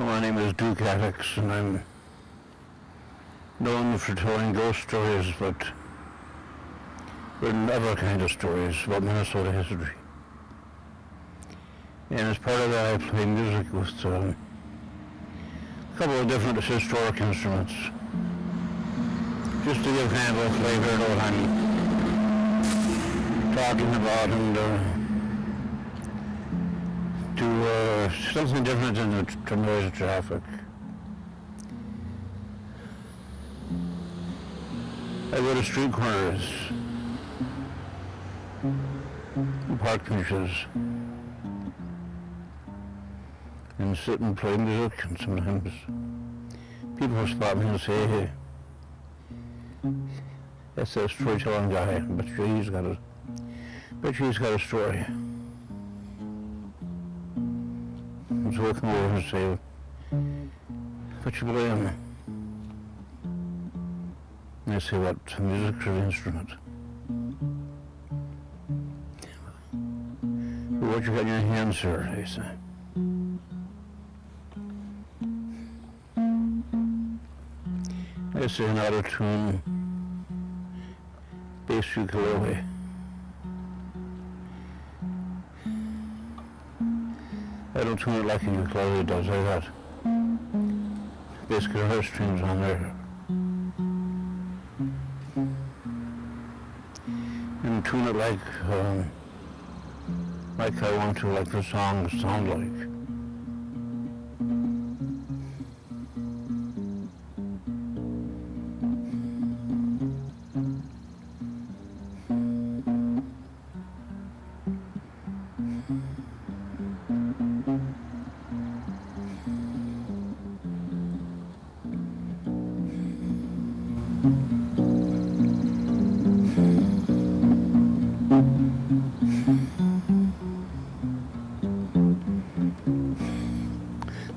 My name is Duke Addicks, and I'm known for telling ghost stories, but other kind of stories about Minnesota history. And as part of that, I play music with a couple of different historic instruments, just to give kind of a flavor to what I'm talking about, and do something different than the noise of traffic. I go to street corners, park benches, and sit and play music, and sometimes people stop me and say, "Hey, that's that storytelling guy, but he's got a story." And so I come over and say, "What you playing?" And they say, "What, music or instrument?" "What you got in your hands, sir?" they say. I say an out-of-tune bass ukulele. I don't tune it like a ukulele does. I got bass guitar strings on there. And tune it like I want to, like the songs sound like.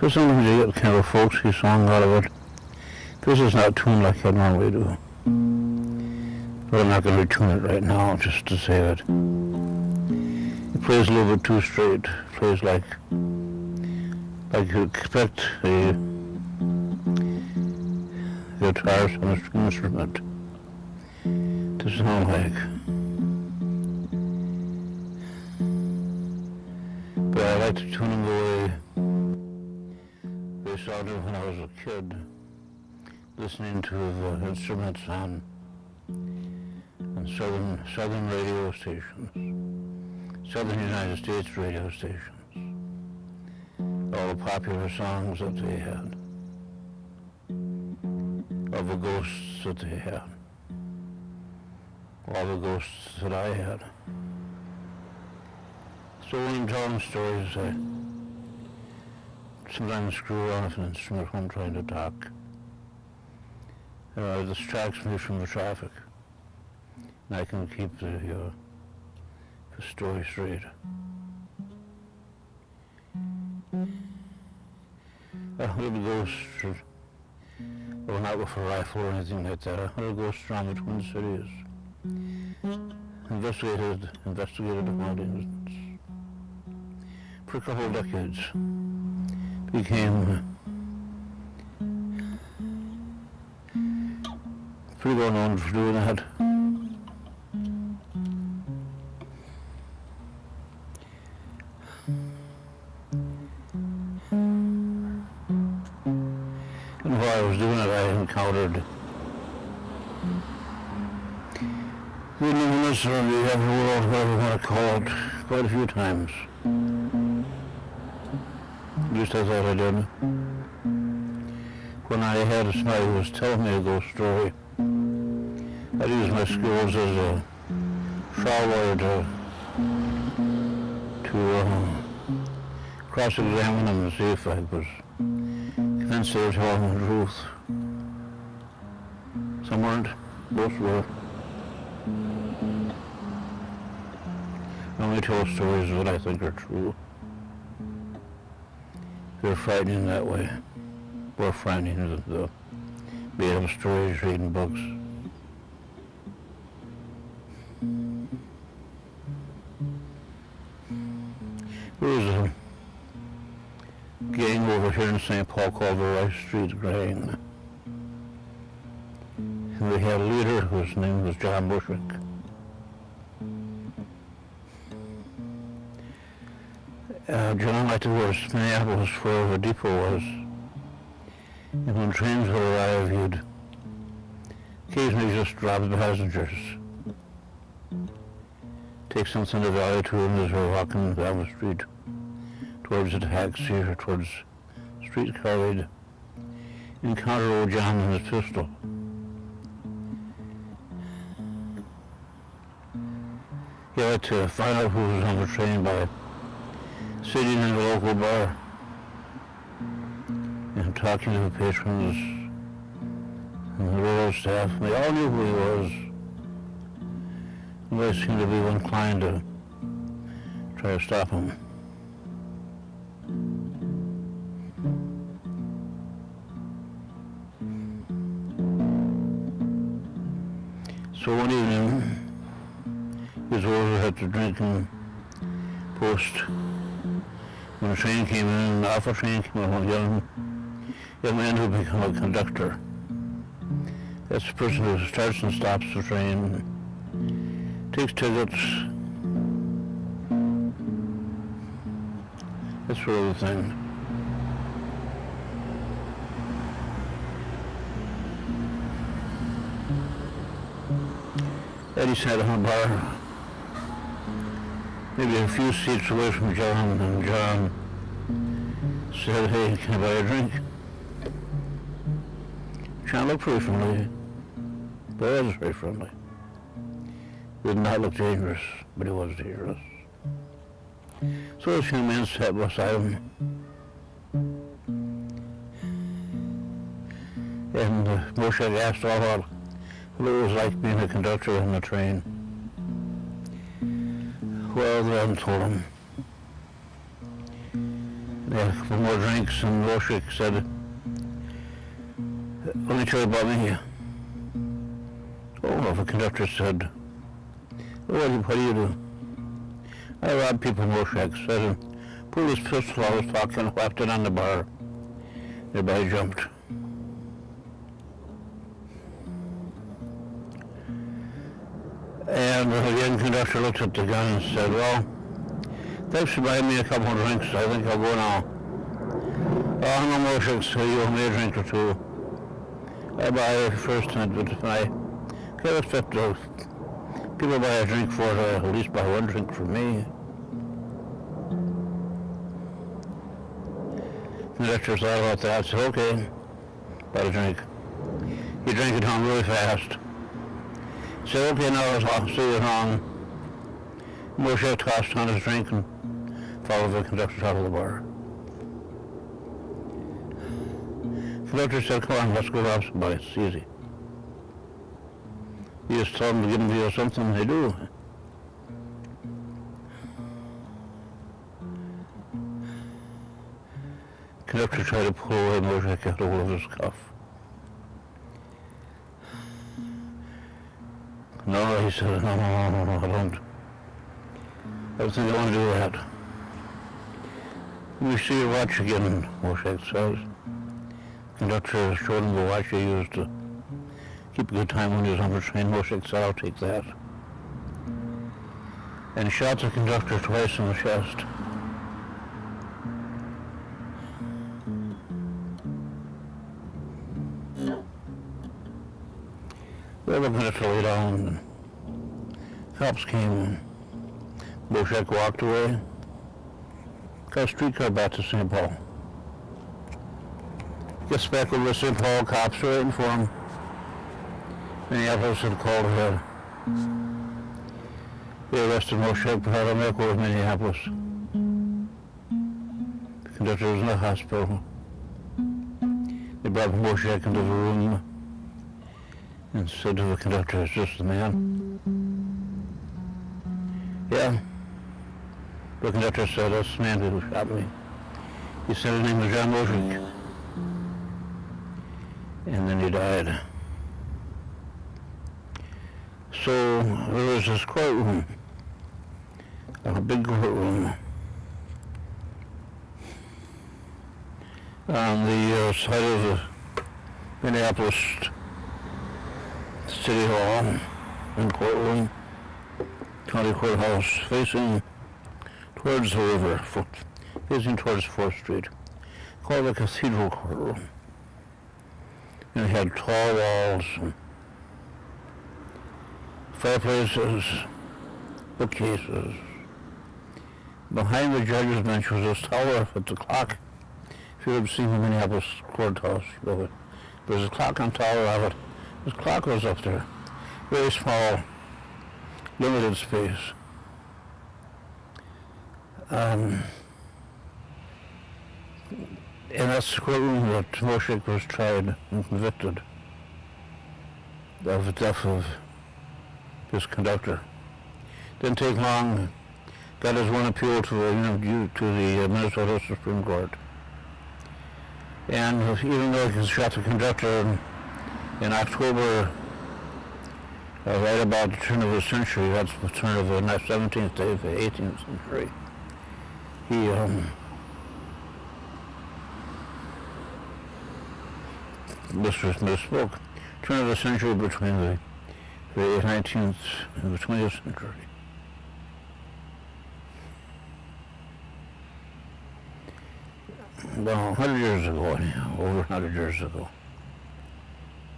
So sometimes you get kind of a folksy song out of it. This is not tuned like I normally do. But I'm not going to retune it right now, just to say that it plays a little bit too straight. It plays like you expect a guitar instrument to sound like. But I like to tune them the way they sounded when I was a kid, listening to the instruments on southern radio stations, southern United States radio stations, all the popular songs that they had, all the ghosts that they had, all the ghosts that I had. So when I'm telling stories, I sometimes screw around with an instrument when I'm trying to talk. It distracts me from the traffic, and I can keep the story straight. I heard a ghost, well, not with a rifle or anything like that. I heard a ghost around the Twin Cities. Investigated the hauntings for a couple of decades. Became pretty well known for doing that. And while I was doing it, I encountered the luminous or the everworld, whatever you want to call it, quite a few times. Just as I did. When I had somebody who was telling me a ghost story, I'd use my skills as a trial lawyer to cross-examine them and see if I was convinced they were telling the truth. Some weren't, both were. I only tell stories that I think are true. They're frightening that way. More frightening than the made-up stories, reading books. There was gang over here in St. Paul called the Rice Street Gang. And we had a leader whose name was John Bushwick. John liked to go to Minneapolis where the depot was. And when trains would arrive, he'd occasionally just drop the passengers. Take something to value to them as they're walking down the street towards the taxi or towards the streetcar. They'd encounter old John and his pistol. He liked to find out who was on the train by sitting in the local bar and talking to the patrons and the railroad staff. They all knew who he was. Nobody seemed to be inclined to try to stop him. So one evening, he was over at the drinking post when a train came in, and off a train came a young man who became a conductor. That's the person who starts and stops the train, takes tickets, that sort of thing. Eddie sat on a bar, maybe a few seats away from John, and John said, "Hey, can I buy a drink?" John looked pretty friendly, but he was very friendly. He did not look dangerous, but he was dangerous. So this young man sat beside him, and Moshe asked all about what it was like being a conductor in the train. Well, the man told him. They had a couple more drinks, and Moshe said, "Let me tell you about me." Oh, the conductor said, what do you do?" "I rob people," Moshe said, and pulled his pistol out of his pocket and whacked it on the bar. Everybody jumped. And the young conductor looked at the gun and said, "Well, thanks for buying me a couple of drinks. I think I'll go now." "Oh, no, Moshe, so you owe me a drink or two. I buy first and I can't expect people buy a drink for it, at least buy one drink for me." The conductor thought about that, said, "Okay, bought a drink." He drank it down really fast. Said, "Okay, now I'll see you home." Moshe tossed on his drink and followed the conductor out of the bar. The conductor said, "Come on, let's go rob somebody. It's easy. You just tell them to give them something, and they do." The conductor tried to pull away. Moshe got hold of his cuff. "No," he said, no, I don't. I don't think I want to do that." "Let me see your watch again," Moshe says. The conductor showed him the watch he used to keep a good time when he was on the train. Moshe said, "I'll take that." And he shot the conductor twice in the chest. Well, the conductor lay down, and cops came, and Moshe walked away, got a streetcar back to St. Paul. Gets back over to St. Paul, cops are waiting for him. Minneapolis had called ahead. They arrested Moshe, put out a medical with Minneapolis. The conductor was in the hospital. They brought Moshe into the room and said to the conductor, "Is this the man?" "Yeah." The conductor said, "That's the man who shot me." He said his name was John Bushwick. And then he died. So there was this courtroom, a big courtroom. on the side of the Minneapolis City Hall and courtroom, county courthouse, facing towards the river, facing towards 4th Street, called the Cathedral Courtroom. And it had tall walls, and fireplaces, bookcases. Behind the judge's bench was this tower with the clock. If you ever seen the Minneapolis courthouse, there's a clock on tower of it. This clock was up there. Very small, limited space. And that's the courtroom that Moshe was tried and convicted of the death of his conductor. Didn't take long. Got his one appeal to the Minnesota Supreme Court. And even though he shot the conductor in October, right about the turn of the century, that's the turn of the 17th day of the 18th century, he misspoke. Turn of the century between the 19th and the 20th century. Well, 100 years ago, anyhow, over 100 years ago.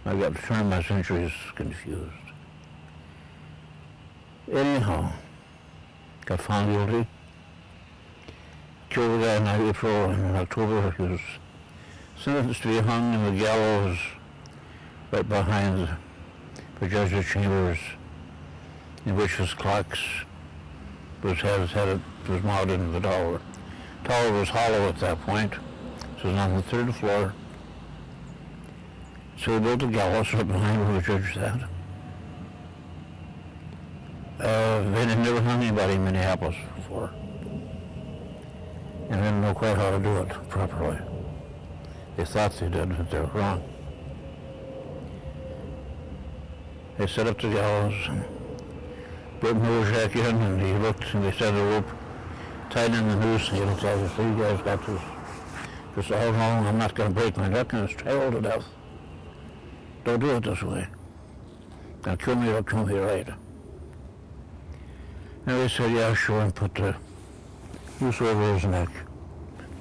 I got the turn of my centuries confused. Anyhow, got found guilty. Killed a guy in April, and in October he was sentenced to be hung in the gallows right behind the judge's chambers, in which his clocks was mounted in the tower. The tower was hollow at that point, so it was on the 3rd floor. So he built a gallows right behind where the judge sat. They had never hung anybody in Minneapolis before, and they didn't know quite how to do it properly. They thought they did, but they were wrong. They set up the gallows and brought Moshe in, and he looked, and they set the rope, tied in the noose, and he looked at us, you guys got this all wrong. I'm not going to break my neck and strangle to death. Don't do it this way. Now kill me or kill me right. And they said, yeah, sure, and put the noose over his neck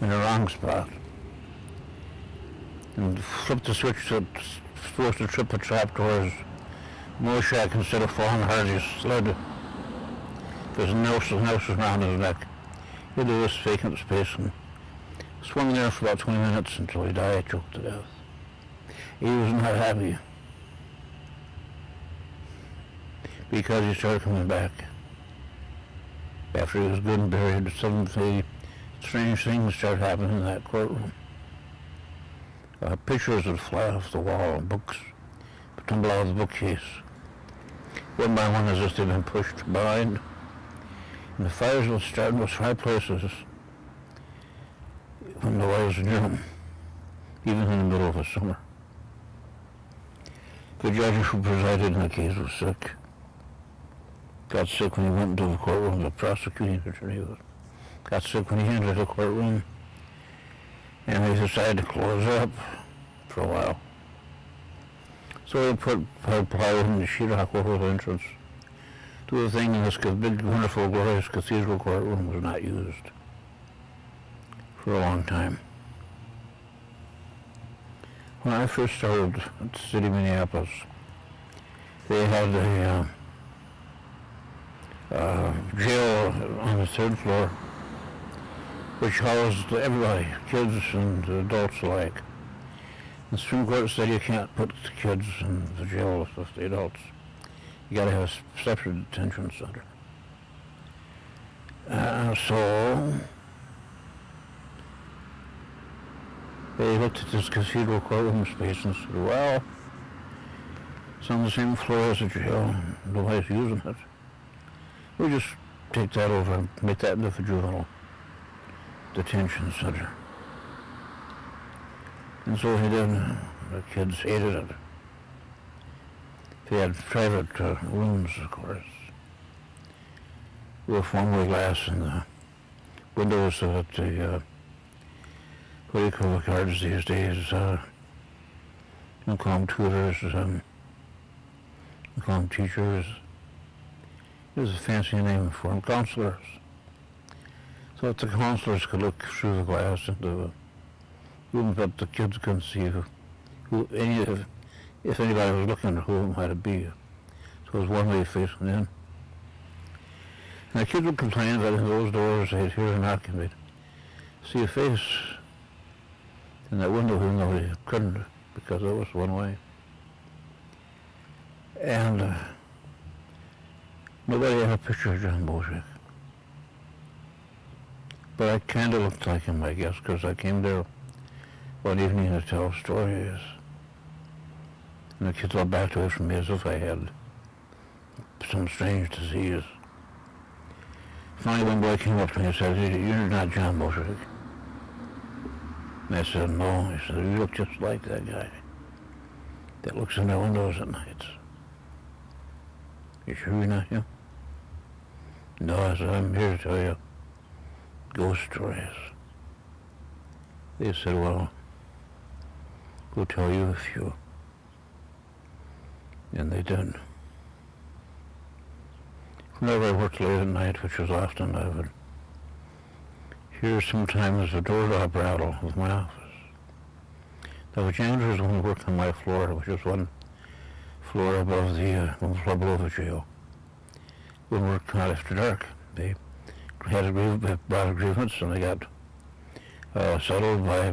in the wrong spot. And flipped the switch that was supposed to trip the trap doors. Moshe, instead of falling hard, he slid. His noose was around his neck. He did this vacant space and swung there for about 20 minutes until he died, choked to death. He was not happy because he started coming back. After he was good and buried, suddenly strange things started happening in that courtroom. Pictures would fly off the wall, books would tumble out of the bookcase. One by one, as if they'd been pushed behind. And the fires would start in those fireplaces when the wires were near them, even in the middle of the summer. The judge who presided in the case was sick. Got sick when he went into the courtroom. The prosecuting attorney got sick when he entered the courtroom. And they decided to close up for a while. So they put plywood and sheetrock over the entrance to the thing, and this big, wonderful, glorious cathedral courtroom was not used for a long time. When I first started at the city of Minneapolis, they had a jail on the 3rd floor, which housed everybody, kids and adults alike. The Supreme Court said you can't put the kids in the jail with the adults. You got to have a separate detention center. So they looked at this cathedral courtroom space and said, well, it's on the same floor as the jail. Nobody's using it. We'll just take that over and make that into a juvenile detention center. And so he did. The kids hated it. They had private rooms, of course, with one-way glass in the windows so that what do you call the guards these days? Don't call them tutors, don't call them teachers. There's a fancy name for them, counselors. So that the counselors could look through the glass into the room, but the kids couldn't see if anybody was looking, who it might be. So it was one way facing in. And the kids would complain that in those doors they'd hear a knock and they'd see a face in that window, even though they couldn't, because it was one way. And nobody had a picture of John Bozick. But I kind of looked like him, I guess, because I came there one evening to tell stories. And the kids all backed away from me as if I had some strange disease. Finally, one boy came up to me and said, "You're not John Bozick." And I said, "No." He said, "You look just like that guy that looks in the windows at night." "You sure you're not him?" "No," I said, "I'm here to tell you ghost stories." They said, "Well, we'll tell you a few." And they did. Whenever I worked late at night, which was often, I would hear sometimes the doorknob rattle of my office. The janitors wouldn't work on my floor, which was one floor above one floor below the jail. Wouldn't work not after dark. They had brought a grievance, and they got settled by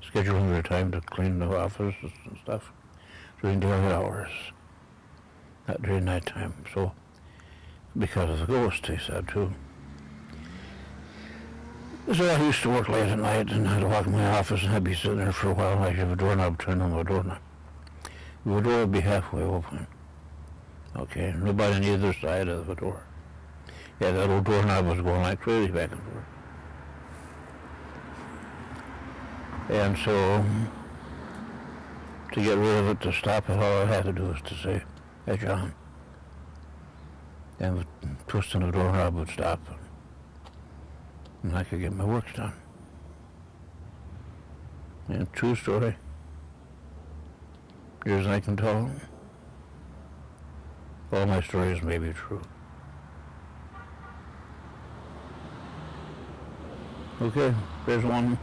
scheduling their time to clean the office and stuff during daylight hours, not during nighttime. So, because of the ghost, they said too. So I used to work late at night, and I'd walk in my office, and I'd be sitting there for a while, and I'd have a doorknob turned on the doorknob. The door would be halfway open. Okay, nobody on either side of the door. Yeah, that old doorknob was going like crazy back and forth. And so, to get rid of it, to stop it, all I had to do was to say, "Hey, John." And twisting the doorknob would stop, and I could get my work done. And true story, near as I can tell, all my stories may be true. Okay, there's one.